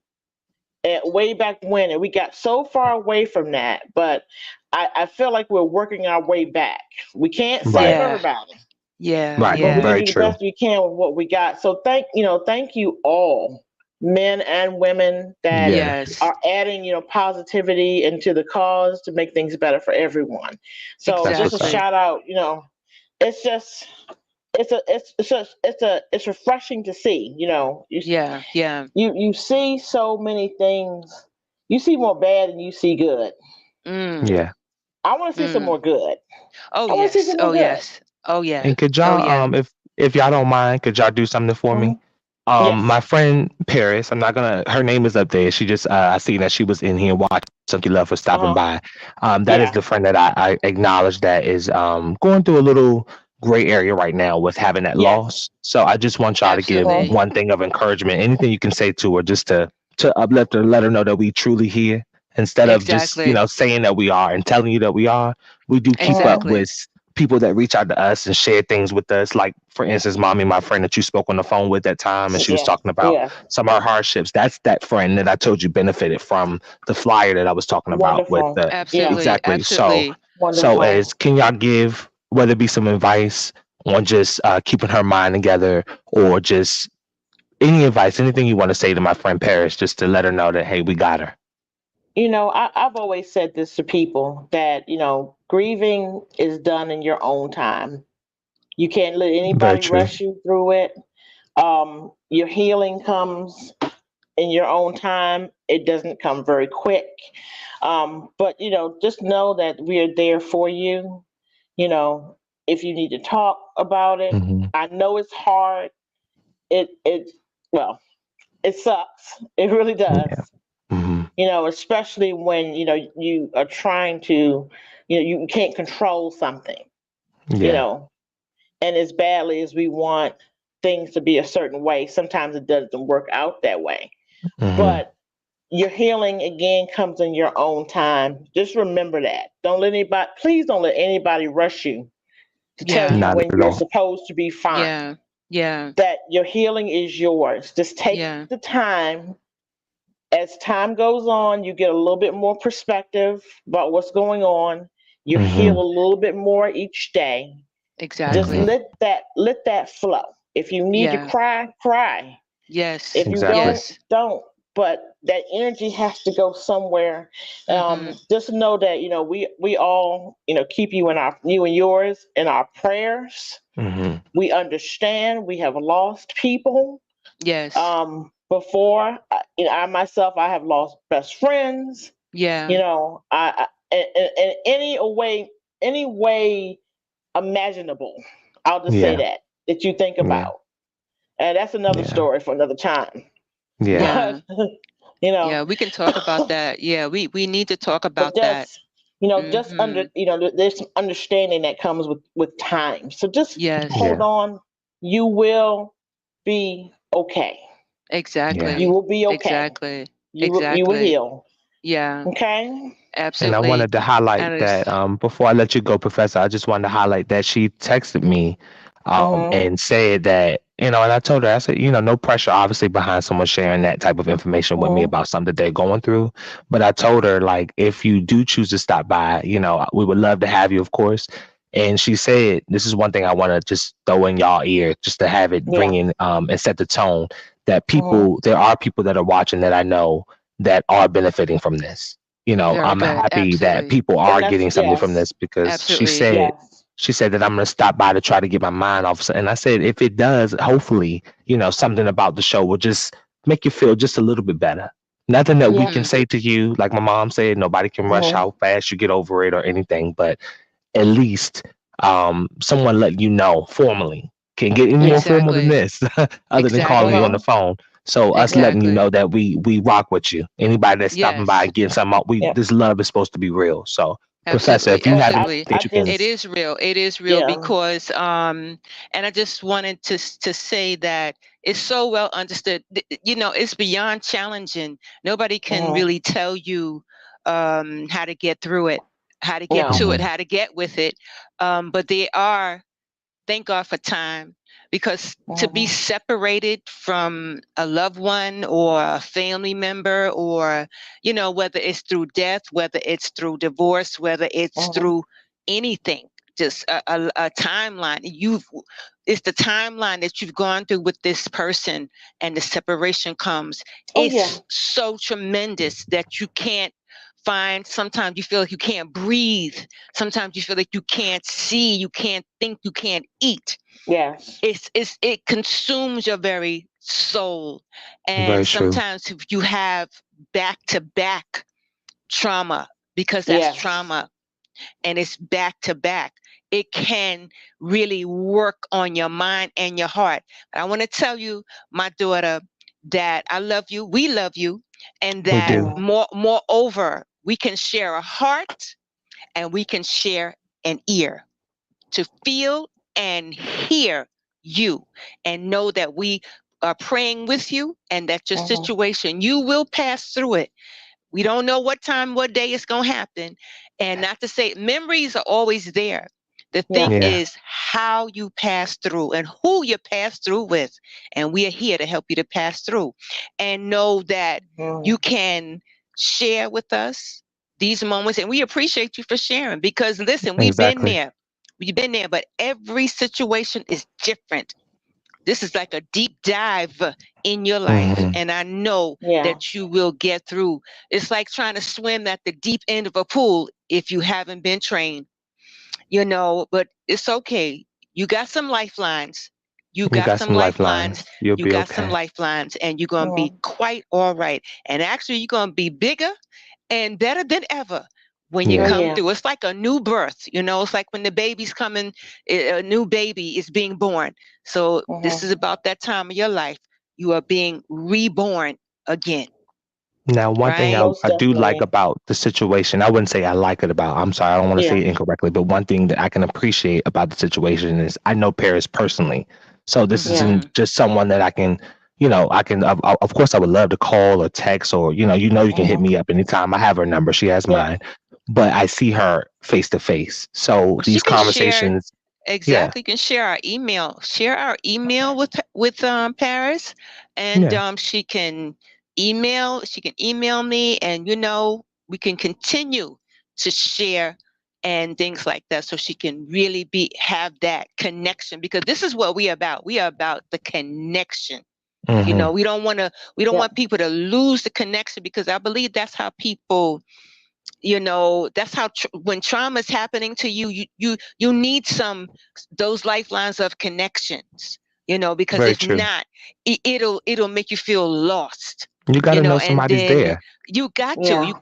way back when, and we got so far away from that. But I feel like we're working our way back. We can't Right. save Yeah. everybody, Yeah. Right. but we can Yeah. Very do the true. best we can with what we got. So thank you all, men and women that Yeah. Yes. are adding, positivity into the cause to make things better for everyone. So That's just a what's up. Exactly. shout out, it's just it's refreshing to see. Yeah. Yeah. You see so many things. You see more bad than you see good. Mm. Yeah. I want to see some Mm. more good. Oh I want to see yes. some more Oh good. yes. Oh yeah. And could Oh y'all, yeah. if y'all don't mind, could y'all do something for me? Mhm. Yes. My friend Paris, I'm not gonna. Her name is up there. She just, I seen that she was in here watching. So thank you, love, for stopping Uh-huh. by. That is Yeah. the friend that I acknowledge that is going through a little gray area right now with having that Yes. loss. So I just want y'all to give Mhm. Absolutely. one thing of encouragement, anything you can say to her, just to uplift her, let her know that we truly here. Instead of just Exactly. saying that we are and telling you that we are, we do keep up Mhm. Exactly. with people that reach out to us and share things with us. Like, for instance, Mommy, my friend that you spoke on the phone with that time, and she was Yeah. talking about Yeah. some of her hardships. That's that friend that I told you benefited from the flyer that I was talking about with Wonderful. the Yeah. Absolutely. exactly. So, Absolutely. so Wonderful. as can y'all give whether it be some advice on just keeping her mind together, or just any advice, anything you want to say to my friend Paris, just to let her know that hey, we got her. I've always said this to people that, grieving is done in your own time. You can't let Very anybody true. rush you through it. Your healing comes in your own time. It doesn't come very quick. But, just know that we are there for you. You know, if you need to talk about it, Hmm. I know it's hard. It, well, it sucks. It really Yeah. does. Hmm. Especially when, you are trying to, you can't control something, you Yeah. know, and as badly as we want things to be a certain way, sometimes it doesn't work out that way. Hmm. But your healing again comes in your own time. Just remember that. Please don't let anybody rush you to tell Yeah. you Not when at you're all. supposed to be fine. Yeah. Yeah. That your healing is yours. Just take Yeah. the time. As time goes on, you get a little bit more perspective about what's going on. You heal Hmm. a little bit more each day. Just Hmm. Exactly. let that flow. If you need to Yeah. cry, cry. If Yes. you Exactly. don't, Yes. don't. But that energy has to go somewhere. Mm-hmm. Just know that we all keep you and yours in our prayers. Hmm. We understand. We have lost people. Yes. Before, I myself, I have lost best friends. Yeah. In any way imaginable. I'll just say Yeah. that you think Yeah. about, and that's another Yeah. story for another time. Yeah. But Yeah. you know, Yeah. We can talk about that. Yeah. We need to talk but about that. just Mm-hmm. there's some understanding that comes with time. So just Yes. hold Yeah. on. You will be okay. Yeah. You Exactly. will be okay. Exactly. You will Exactly. heal. Yeah. Okay. And I Absolutely. wanted to highlight And that it's before I let you go, Professor, I just wanted to highlight that she texted me Mm-hmm. and said that, and I told her, I said, no pressure, obviously, behind someone sharing that type of information with me Mm-hmm. about something that they're going through. But I told her, like, if you do choose to stop by, we would love to have you, of course. And she said, this is one thing I want to just throw in y'all ear, just to have it Yeah. bring in and set the tone that Mm-hmm. there are people that are watching that I know that are benefiting from this. very I'm good. happy that Absolutely. people And are that's getting something from yes. this, because Absolutely. Yes. she said that I'm going to stop by to try to get my mind off. And I said, if it does, hopefully, something about the show will just make you feel just a little bit better. Nothing that we Yeah. can Mm-hmm. say to you, like my mom said, nobody can rush Mm-hmm. how fast you get over it or anything, but at least someone let you know formally. Can't get any more Yeah. formal than Exactly. this, other than calling you on Exactly. the Uh-huh. phone. So us Yeah. letting you Exactly. know that we rock with you. Anybody that's stopping by Yes. and getting something out, Yeah. this love is supposed to be real. So, Professor, Absolutely. if you Well, have I Absolutely. anything I that you can, It just is real. It is real yeah. because and I just wanted to say that it's so well understood. It's beyond challenging. Nobody can Mm-hmm. really tell you how to get through it, how to get No. to it, Mhm. how to get with it. But they are, thank God for time, because to be Mm-hmm. separated from a loved one or a family member, or, whether it's through death, whether it's through divorce, whether it's Mm-hmm. through anything, just a timeline. It's the timeline that you've gone through with this person, and the separation comes. Oh yeah. It's so tremendous that you can't find, sometimes you feel like you can't breathe. Sometimes you feel like you can't see, you can't think, you can't eat. Yes. It consumes your very soul. And Very true. sometimes if you have back to back trauma, because that's Yes. trauma, and it's back to back, it can really work on your mind and your heart. But I want to tell you, my daughter, that I love you, we love you, and We that do. Mm-hmm. moreover, we can share a heart, and we can share an ear to feel and hear you, and know that we are praying with you, and that your Mm-hmm. situation, you will pass through it. We don't know what time, what day it's going to happen. And not to say memories are always there. The Yeah. thing Yeah. is how you pass through and who you pass through with. And we are here to help you to pass through and know that you can share with us these moments. And we appreciate you for sharing because listen, we've been Exactly. there. We've been there, but every situation is different. This is like a deep dive in your life. Hmm. And I know Yeah. that you will get through. It's like trying to swim at the deep end of a pool if you haven't been trained, but it's okay. You got some lifelines. You You got got some some lifelines. lifelines. You'll You be got some okay. lifelines, and you're going to be Mhm. quite all right. And actually, you're going to be bigger and better than ever when you Oh Yeah. come yeah. through. It's like a new birth, it's like when the baby's coming, a new baby is being born. So this Mhm. is about that time of your life. You are being reborn again, Now, one thing right? Most I do like definitely. about the situation, I wouldn't say I like it about, I'm sorry, I don't want to Yeah. say it incorrectly, but one thing that I can appreciate about the situation is I know Paris personally. So this Yeah. Mm-hmm. isn't just someone that I can, of course, I would love to call or text or, you can hit Mhm. me up anytime. I have her number. She has Yeah. mine, but I see her face to face. So Well, she these can share. conversations, yeah, Exactly, you can share our email. Share our email with Paris, and yeah, she can email me, and we can continue to share and things like that, so she can really have that connection because this is what we are about. We are about the connection. hmm, We don't Yeah. want people to lose the connection because I believe that's how people that's how when trauma is happening to you, you need those lifelines of connections, because very if true. not, it'll make you feel lost, You got to know and somebody's then there. Yeah. you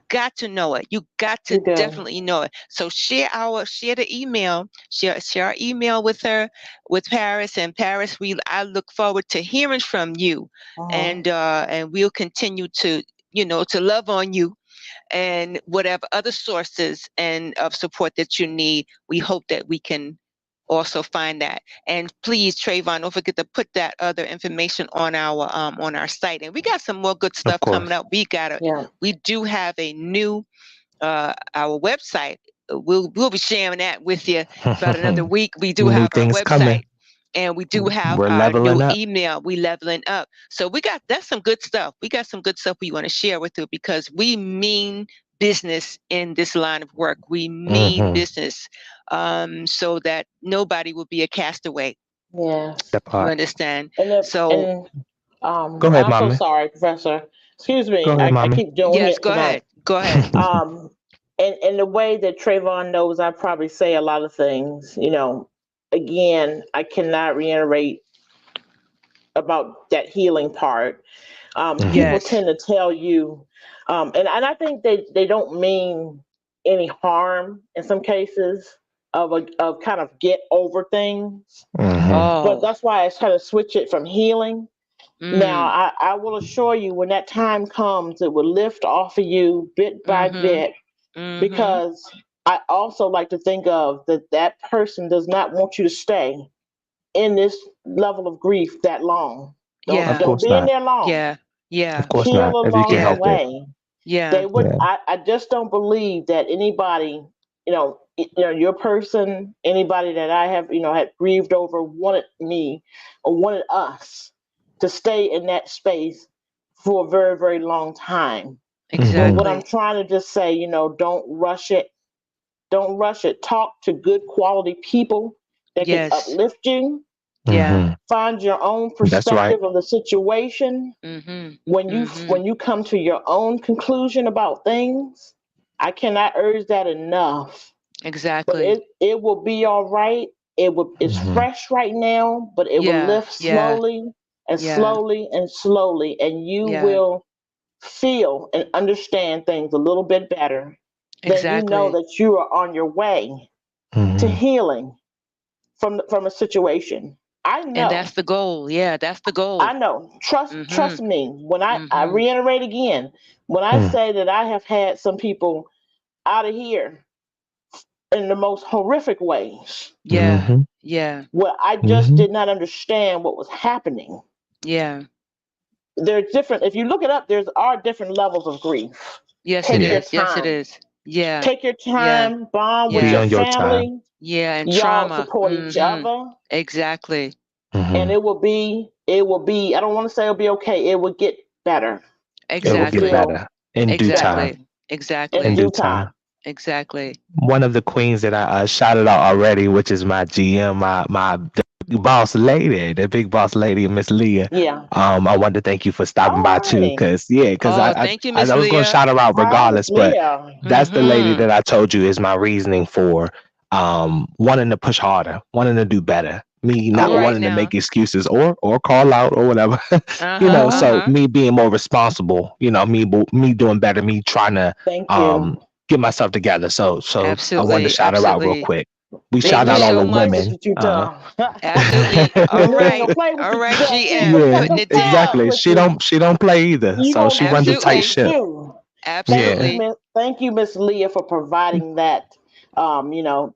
got to know it. You got to You do. definitely know it. So share the email, share our email with her, with Paris. And Paris, I look forward to hearing from you, Mhm. and we'll continue to to love on you, and whatever other sources and of support that you need. We hope that we can also find that. And please, Trayvon, don't forget to put that other information on our site. And we got some more good Of stuff coming course. up. Yeah. We do have a new our website. We'll be sharing that with you about another week. We do New have our things coming. website, and we do have We're our new leveling up. email. We leveling up. So that's some good stuff. We got some good stuff we want to share with you because we mean business in this line of work. We mean Hmm. business, so that nobody will be a castaway. Yes. That You part. understand? And So and Go ahead, I'm so mommy. sorry, Professor. Excuse me. Go ahead, I mommy. keep doing yes, it go tonight. ahead. Go ahead. And the way that Trayvon knows, I probably say a lot of things. Again, I cannot reiterate about that healing part. Hmm. People Yes. tend to tell you, and I think they don't mean any harm in some cases of kind of get over things. Hmm. But Oh. that's why I try to switch it from healing. Now, Mm. I will assure you, when that time comes, it will lift off of you bit by Mhm. bit, Mhm. because I also like to think of that person does not want you to stay in this level of grief that long. Don't Of Yeah. don't course be in not. there long. Yeah. Of Yeah. course Heal not. If you can along the Yeah. help it. way. Yeah. They would. Yeah. I just don't believe that anybody, your person, anybody that I have, had grieved over, wanted me or wanted us to stay in that space for a very, very long time. But Hmm. what I'm Exactly. trying to just say, don't rush it. Don't rush it. Talk to good quality people that can Yes. uplift you. Yeah. Hmm. Find your own That's right. perspective of the situation. Mhm. when you Mhm. when you come to your own conclusion about things, I cannot urge that enough. But Exactly. it will be all right. It's Hmm. fresh right now, but it will Yeah. lift Yeah. slowly and Yeah. slowly and slowly, and you Yeah. will feel and understand things a little bit better. Then you know Exactly. that you are on your way to Hmm. healing from a situation. I And know. that's the goal. Yeah, that's the I goal. know. Trust Mhm. me. When I Mhm. reiterate again, when I Hmm. say that I have had some people out of here in the most horrific ways, Yeah. Hmm. Yeah. where I just Hmm. did not understand what was happening. Yeah. There's different. If you look it up, there's are different levels of grief. Yes, it Take your Yeah. is. Yes, it time. is. Yeah. Take your Yeah. time. Bond with Be your Yeah. on your time. family. Yeah, and Y'all trauma. support each other, Exactly. and Hmm. it will be. I don't want to say it'll be okay. It will get better, It but will it's get Exactly. still better in due better time. Exactly. in In Exactly. due due time. time. Exactly. One of the queens that I shouted out already, which is my GM, my the big boss lady, the big boss lady, Miss Leah. Yeah. I wanted to thank you for stopping All by too, righty. cause yeah, cause Oh, thank you, Miss I was gonna Leah. shout her out Hi, Miss regardless, but Leah. that's the lady Mm-hmm. that I told you is my reasoning for wanting to push harder, wanting to do better. Me All not right wanting to Yes. now. make excuses or call out or whatever. Uh-huh. Uh-huh. So Uh-huh. me being more responsible, me doing better, me trying to Thank um you. get myself together. So I wanted to Absolutely. shout her out real Absolutely. quick. We Thank shout you out We ain't all so the gonna play with much. women. you, Tutor. Absolutely. All We ain't right. gonna play with All you, right, Tutor. We ain't GM. Yeah, Putting gonna it play down. exactly. with you. She don't play either. You So gonna she do what runs a you tight supposed Absolutely. to ship. do. Yeah. Absolutely. Thank you, Miss Leah, for providing that,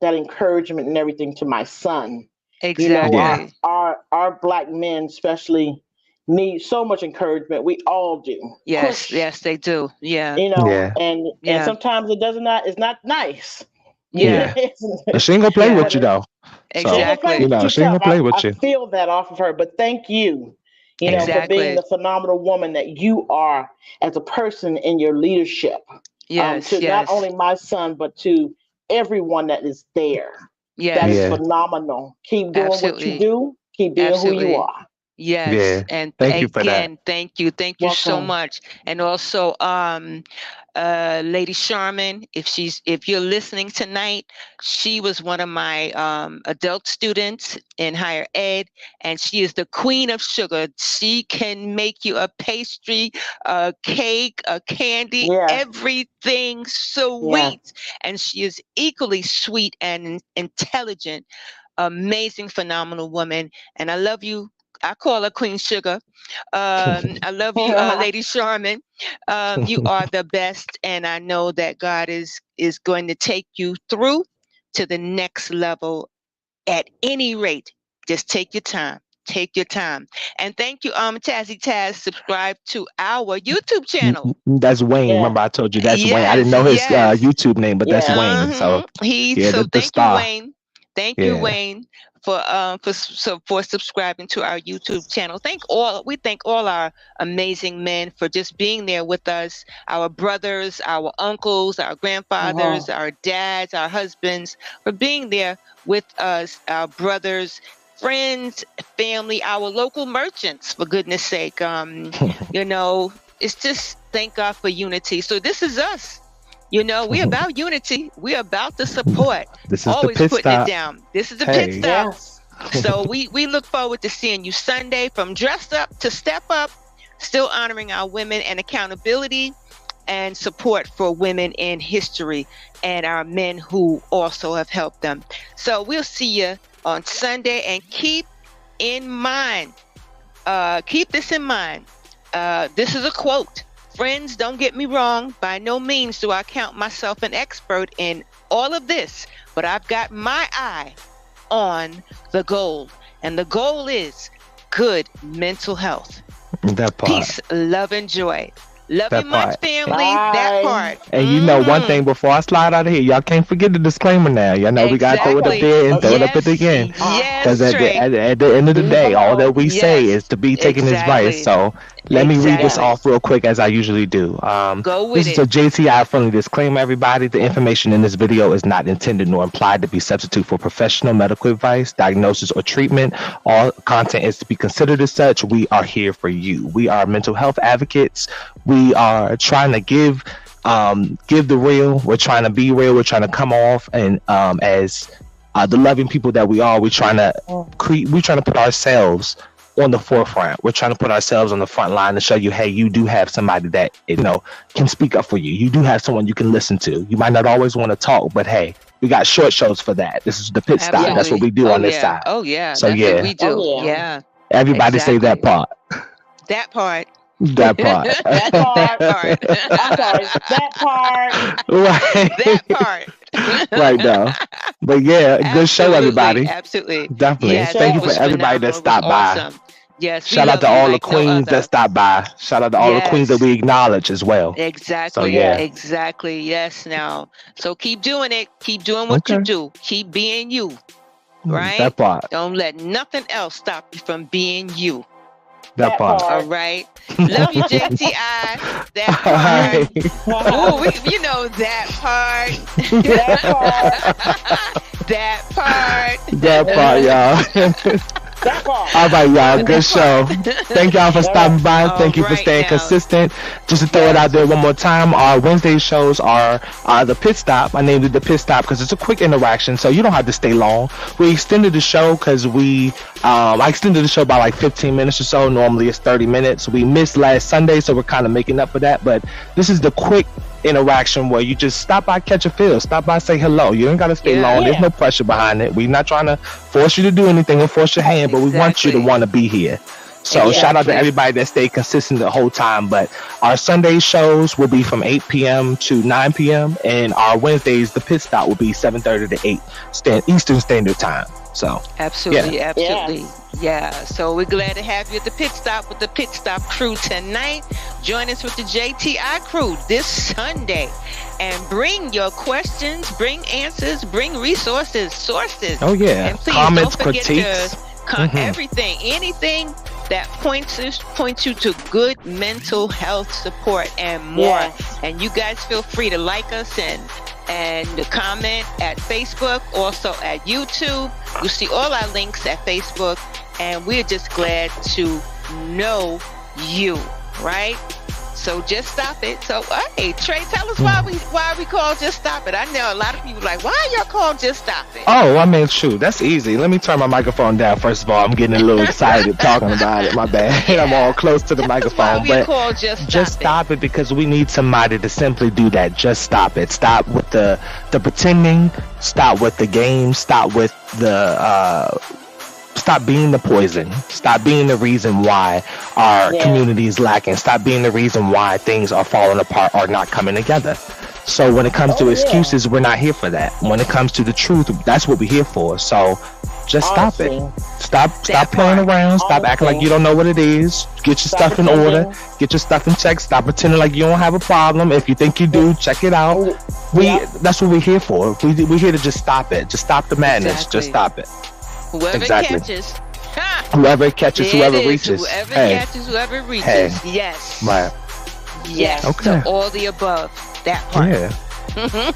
that encouragement and everything to my son. Yeah. Exactly. Our black men especially need so much encouragement. We all do. Yes. Push, Yes, they do. Yeah. Yeah. and Yeah. sometimes it's not nice. Yeah. Yeah. But she ain't gonna play Yeah. with But you though. she So ain't gonna play Exactly. with you too she ain't tough. gonna play I with you. feel that off of her. But thank you, Yeah. for being Exactly. the phenomenal woman that you are as a person in your leadership, Yes. to not Yes. only my son but to everyone that is there. That is Yes. Yeah. phenomenal. Keep doing what you Absolutely. do. Keep being who you Absolutely. are. Yes, Yeah. and Thank you for that. again, thank you so Welcome. much. And also, Lady Sharman, if you're listening tonight, she was one of my adult students in higher ed, and she is the queen of sugar. She can make you a pastry, a cake, a candy, Yes. everything Yes. sweet, and she is equally sweet and intelligent, amazing, phenomenal woman. And I love you. I call her Queen Sugar. I love you, Lady Sharman. You are the best, and I know that God is going to take you through to the next level. At any rate, just take your time. Take your time. And thank you, Tazzy Taz. Subscribe to our YouTube channel. That's Wayne. Yes. Remember I told you that's Wayne. I didn't Yes, know his yes. YouTube name, but that's Yes. Wayne. So He yeah, so the thank you, star. Wayne. Thank you, Yeah. Wayne, for subscribing to our YouTube channel. We thank all our amazing men for just being there with us, our brothers, our uncles, our grandfathers, Uh-huh. our dads, our husbands, for being there with us, our brothers, friends, family, our local merchants, for goodness sake. You know, it's just thank God for unity. So this is us. We about unity. We're about the support. This is the Always pit putting it stop. down. This is the pit Hey. stop. Yes. So we look forward to seeing you Sunday, from dress up to step up, still honoring our women and accountability and support for women in history and our men who also have helped them. So we'll see you on Sunday, and in mind, keep this in mind. This is a quote. Friends, don't get me wrong. By no means do I count myself an expert in all of this, but I've got my eye on the goal. And the goal is good mental health. That part. Peace, love, and joy. Love you That much, part. family. That Bye. part. And you know one thing before I slide out of here, y'all can't forget the disclaimer now. Y'all know we gotta throw it up Exactly. there and throw it Okay. up at the Yes, end. Because yes, at the, Trey. at the end of the Leave day, all that alone. we say Yes, is to be taking advice. exactly. So let me read this Exactly. off real quick as I usually do. Go This with is a it. JTI friendly disclaimer, everybody. The information in this video is not intended nor implied to be substitute for professional medical advice, diagnosis, or treatment. All content is to be considered as such. We are here for you. We are mental health advocates. We are trying to give the real. We're trying to be real. We're trying to come off and as the loving people that we are. We're trying to we're trying to put ourselves on the forefront. We're trying to put ourselves on the front line to show you, hey, you do have somebody that can speak up for you. You do have someone you can listen to. You might not always want to talk, but hey, we got short shows for that. This is the pit stop. That's what Absolutely. we do Oh on this yeah. side. Oh yeah. So That's what yeah, we Oh do. yeah. Yeah. everybody say that Exactly. part. That part. That part. That That part. part. I'm sorry. That part. That Right. part. Right now. But yeah, good show, Absolutely. everybody. Absolutely. Definitely. Yes, Thank it you for Show. was everybody that phenomenal. It was stopped by. awesome. Yes, we Shout out love to you all the like no queens that other. stopped by. Shout out to all the queens that Yes. we acknowledge as well. So Exactly. yeah. Yes. Exactly. Yes. Now, so keep doing it. Keep doing what you Okay. do. Keep being you. Right? That part. Don't let nothing else stop you from being you. That That part. All part. right. Love you, JTI. That All part. right. Oh, you know that part. That part. That part. That part, y'all. That part. All right, y'all. Good show. Thank y'all for stopping by. All Thank you for right staying now. consistent. Just to throw it out there one more time, our Wednesday shows are the Pit Stop. I named it the Pit Stop because it's a quick interaction, so you don't have to stay long. We extended the show because I extended the show by like 15 minutes or so. Normally it's 30 minutes. We missed last Sunday, so we're kind of making up for that. But this is the quick interaction where you just stop by, catch a feel, stop by, say hello. You ain't got to stay Yeah. long. There's Yeah. no pressure behind it. We're not trying to force you to do anything or force your hand, but we want you to Exactly. want to be here. So shout out to Exactly. everybody that stayed consistent the whole time. But our Sunday shows will be from 8 p.m. to 9 p.m. and our Wednesdays, the Pit Stop, will be 7:30 to 8 Eastern Standard Time. So Absolutely, absolutely. Yeah. So we're glad to have you at the Pit Stop with the Pit Stop crew tonight. Join us with the JTI crew this Sunday. And bring your questions, bring answers, bring resources, sources. oh yeah, And please comments, don't forget critiques. to Mhm. everything, anything that points you to good mental health support and more. Yes. And you guys feel free to like us and comment at Facebook, also at YouTube. You see all our links at Facebook, and we're just glad to know you, right? So just stop it. So hey, Trey, tell us why we call Just Stop It. I know a lot of people like, why y'all call Just Stop It? Oh, I mean, shoot, that's easy. Let me turn my microphone down. First of all, I'm getting a little excited talking about it. My bad. I'm all close to the That's why microphone, we but call Just just stop it because we need somebody to simply do that. Just stop it. Stop with the pretending. Stop with the game. Stop with the stop being the poison. Stop being the reason why our Yeah. community is lacking. Stop being the reason why things are falling apart or not coming together. So when it comes Oh, to yeah. excuses, we're not here for that. When it comes to the truth, that's what we're here for. So just stop it. Honestly. Stop playing part. around. Stop acting like you don't know what it is. Get your Stop stuff in order. pretending. Get your stuff in check. Stop pretending like you don't have a problem. If you think you do, check it out. Yeah. That's what we're here for. We're here to just stop it. Just stop the madness. Exactly. Just stop it. Whoever Exactly. catches. Ha! Whoever catches, There it whoever is. reaches. Whoever Hey, catches, whoever reaches. Hey. Yes. right. Yes. Okay. To all the above. That part. Yeah.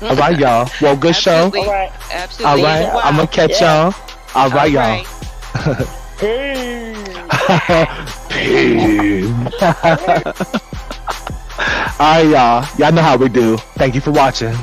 All right, y'all. Well, good Absolutely. All right. show. Absolutely. All right. Wow. I'm gonna catch Yeah. y'all. All right, y'all. right. Peace. Peace. All right, y'all. Y'all know how we do. Thank you for watching.